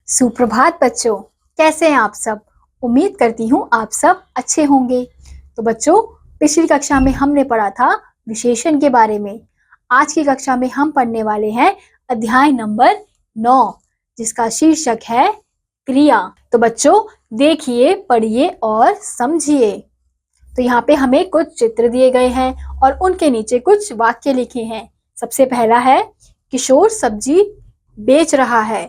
सुप्रभात बच्चों, कैसे हैं आप सब। उम्मीद करती हूँ आप सब अच्छे होंगे। तो बच्चों, पिछली कक्षा में हमने पढ़ा था विशेषण के बारे में। आज की कक्षा में हम पढ़ने वाले हैं अध्याय नंबर 9, जिसका शीर्षक है क्रिया। तो बच्चों देखिए, पढ़िए और समझिए। तो यहाँ पे हमें कुछ चित्र दिए गए हैं और उनके नीचे कुछ वाक्य लिखे हैं। सबसे पहला है, किशोर सब्जी बेच रहा है।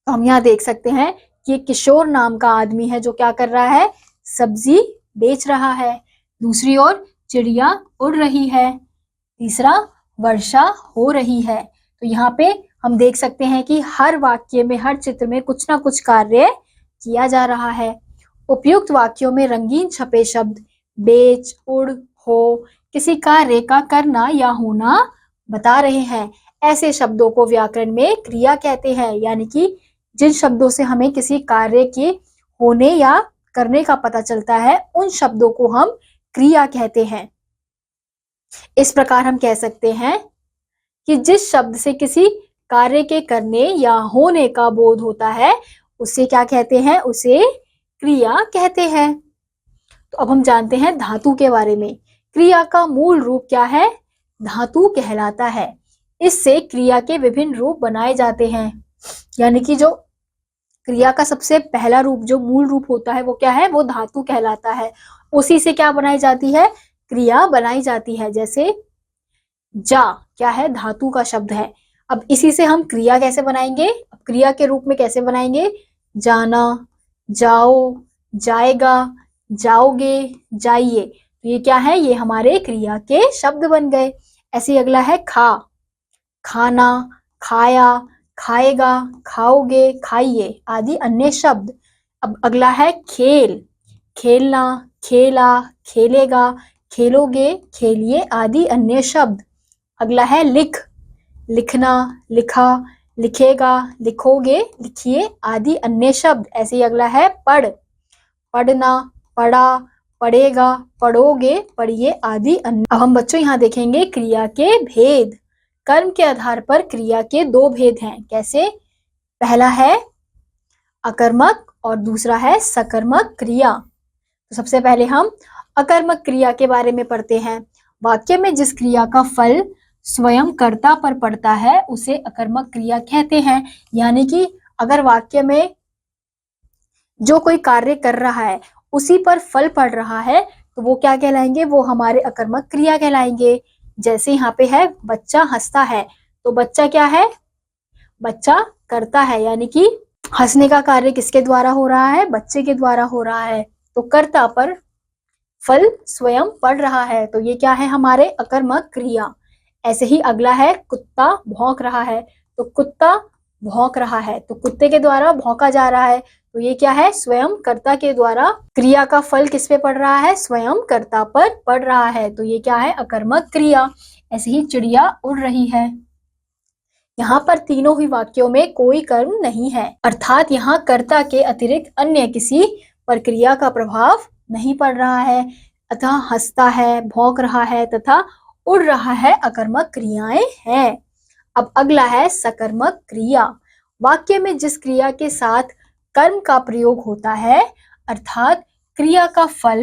तो हम यहाँ देख सकते हैं कि एक किशोर नाम का आदमी है जो क्या कर रहा है, सब्जी बेच रहा है। दूसरी ओर चिड़िया उड़ रही है। तीसरा, वर्षा हो रही है। तो यहाँ पे हम देख सकते हैं कि हर वाक्य में, हर चित्र में कुछ ना कुछ कार्य किया जा रहा है। उपयुक्त वाक्यों में रंगीन छपे शब्द बेच, उड़, हो किसी कार्य का करना या होना बता रहे हैं। ऐसे शब्दों को व्याकरण में क्रिया कहते हैं, यानी कि जिन शब्दों से हमें किसी कार्य के होने या करने का पता चलता है, उन शब्दों को हम क्रिया कहते हैं। इस प्रकार हम कह सकते हैं कि जिस शब्द से किसी कार्य के करने या होने का बोध होता है, उसे क्या कहते हैं, उसे क्रिया कहते हैं। तो अब हम जानते हैं धातु के बारे में। क्रिया का मूल रूप क्या है, धातु कहलाता है। इससे क्रिया के विभिन्न रूप बनाए जाते हैं, यानी कि जो क्रिया का सबसे पहला रूप, जो मूल रूप होता है, वो क्या है, वो धातु कहलाता है। उसी से क्या बनाई जाती है, क्रिया बनाई जाती है। जैसे जा क्या है, धातु का शब्द है। अब इसी से हम क्रिया कैसे बनाएंगे, अब क्रिया के रूप में कैसे बनाएंगे, जाना, जाओ, जाएगा, जाओगे, जाइए। तो ये क्या है, ये हमारे क्रिया के शब्द बन गए। ऐसे अगला है खा, खाना, खाया, खाएगा, खाओगे, खाइए आदि अन्य शब्द। अब अगला है खेल, खेलना, खेला, खेलेगा, खेलोगे, खेलिए आदि अन्य शब्द। अगला है लिख, लिखना, लिखा, लिखेगा, लिखोगे, लिखिए आदि अन्य शब्द। ऐसे ही अगला है पढ़, पढ़ना, पढ़ा, पढ़ेगा, पढ़ोगे, पढ़िए आदि अन्य। अब हम बच्चों यहाँ देखेंगे क्रिया के भेद। कर्म के आधार पर क्रिया के दो भेद हैं। कैसे, पहला है अकर्मक और दूसरा है सकर्मक क्रिया। तो सबसे पहले हम अकर्मक क्रिया के बारे में पढ़ते हैं। वाक्य में जिस क्रिया का फल स्वयं कर्ता पर पड़ता है, उसे अकर्मक क्रिया कहते हैं। यानी कि अगर वाक्य में जो कोई कार्य कर रहा है, उसी पर फल पड़ रहा है, तो वो क्या कहलाएंगे, वो हमारे अकर्मक क्रिया कहलाएंगे। जैसे यहाँ पे है बच्चा हंसता है, तो बच्चा क्या है, बच्चा करता है, यानी कि हंसने का कार्य किसके द्वारा हो रहा है, बच्चे के द्वारा हो रहा है। तो कर्ता पर फल स्वयं पड़ रहा है, तो ये क्या है, हमारे अकर्मक क्रिया। ऐसे ही अगला है कुत्ता भौंक रहा है, तो कुत्ता भौंक रहा है, तो कुत्ते के द्वारा भौंका जा रहा है, तो ये क्या है, स्वयं कर्ता के द्वारा क्रिया का फल किस पे पड़ रहा है, स्वयं कर्ता पर पड़ रहा है, तो ये क्या है, अकर्मक क्रिया। ऐसे ही चिड़िया उड़ रही है। यहाँ पर तीनों ही वाक्यों में कोई कर्म नहीं है, अर्थात यहाँ कर्ता के अतिरिक्त अन्य किसी पर क्रिया का प्रभाव नहीं पड़ रहा है। अतः हंसता है, भौंक रहा है तथा उड़ रहा है अकर्मक क्रियाएं हैं। अब अगला है सकर्मक क्रिया। वाक्य में जिस क्रिया के साथ कर्म का प्रयोग होता है, अर्थात क्रिया का फल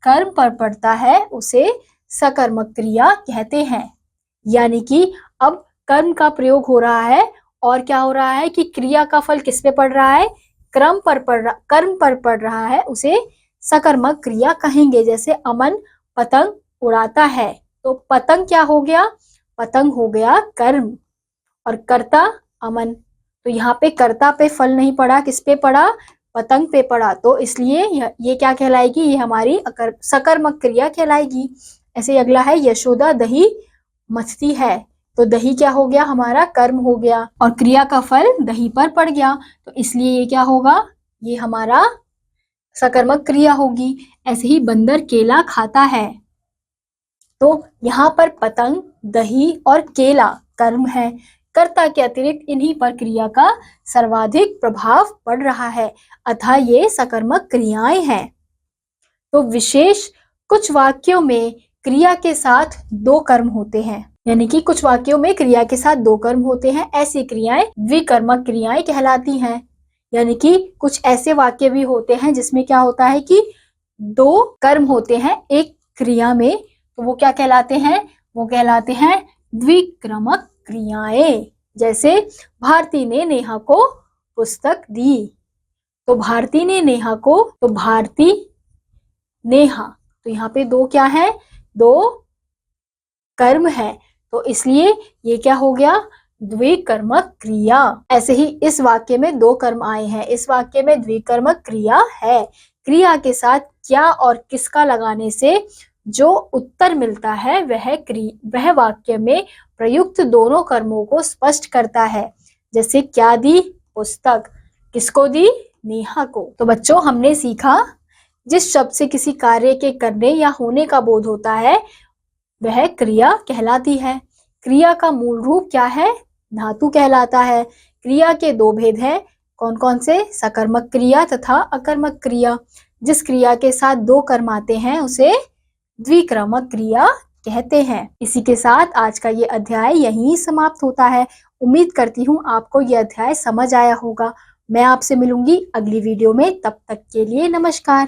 कर्म पर पड़ता है, उसे सकर्मक क्रिया कहते हैं। यानी कि अब कर्म का प्रयोग हो रहा है और क्या हो रहा है कि क्रिया का फल किस पे पड़ रहा है, कर्म पर पड़ रहा है, उसे सकर्मक क्रिया कहेंगे। जैसे अमन पतंग उड़ाता है, तो पतंग क्या हो गया, पतंग हो गया कर्म, और कर्ता अमन। तो यहाँ पे कर्ता पे फल नहीं पड़ा, किस पे पड़ा, पतंग पे पड़ा, तो इसलिए ये क्या कहलाएगी, ये हमारी सकर्मक क्रिया कहलाएगी। ऐसे अगला है यशोदा दही मथती है, तो दही क्या हो गया, हमारा कर्म हो गया, और क्रिया का फल दही पर पड़ गया, तो इसलिए ये क्या होगा, ये हमारा सकर्मक क्रिया होगी। ऐसे ही बंदर केला खाता है, तो यहाँ पर पतंग, दही और केला कर्म है। कर्ता के अतिरिक्त इन्हीं पर क्रिया का सर्वाधिक प्रभाव पड़ रहा है, अतः ये सकर्मक क्रियाएं हैं। तो विशेष कुछ वाक्यों में क्रिया के साथ दो कर्म होते हैं, यानी कि कुछ वाक्यों में क्रिया के साथ दो कर्म होते हैं, ऐसी क्रियाएं विकर्मक क्रियाएं कहलाती हैं। यानी कि कुछ ऐसे वाक्य भी होते हैं जिसमें क्या होता है कि दो कर्म होते हैं एक क्रिया में, तो वो क्या कहलाते हैं? वो कहलाते हैं द्विक्रमक क्रियाएं। जैसे भारती ने नेहा को पुस्तक दी, तो भारती ने नेहा को, तो भारती नेहा, तो यहाँ पे दो क्या है? दो कर्म है, तो इसलिए ये क्या हो गया? द्विकर्मक क्रिया। ऐसे ही इस वाक्य में दो कर्म आए हैं, इस वाक्य में द्विकर्मक क्रिया है। क्रिया के साथ क्या और किसका लगाने से जो उत्तर मिलता है वह वाक्य में प्रयुक्त दोनों कर्मों को स्पष्ट करता है। जैसे क्या दी? पुस्तक। किसको दी? नेहा को। तो बच्चों हमने सीखा जिस शब्द से किसी कार्य के करने या होने का बोध होता है वह क्रिया कहलाती है। क्रिया का मूल रूप क्या है? धातु कहलाता है। क्रिया के दो भेद हैं, कौन कौन से? सकर्मक क्रिया तथा अकर्मक क्रिया। जिस क्रिया के साथ दो कर्म आते हैं उसे द्विक्रमक क्रिया कहते हैं। इसी के साथ आज का ये अध्याय यहीं समाप्त होता है। उम्मीद करती हूँ आपको ये अध्याय समझ आया होगा। मैं आपसे मिलूंगी अगली वीडियो में, तब तक के लिए नमस्कार।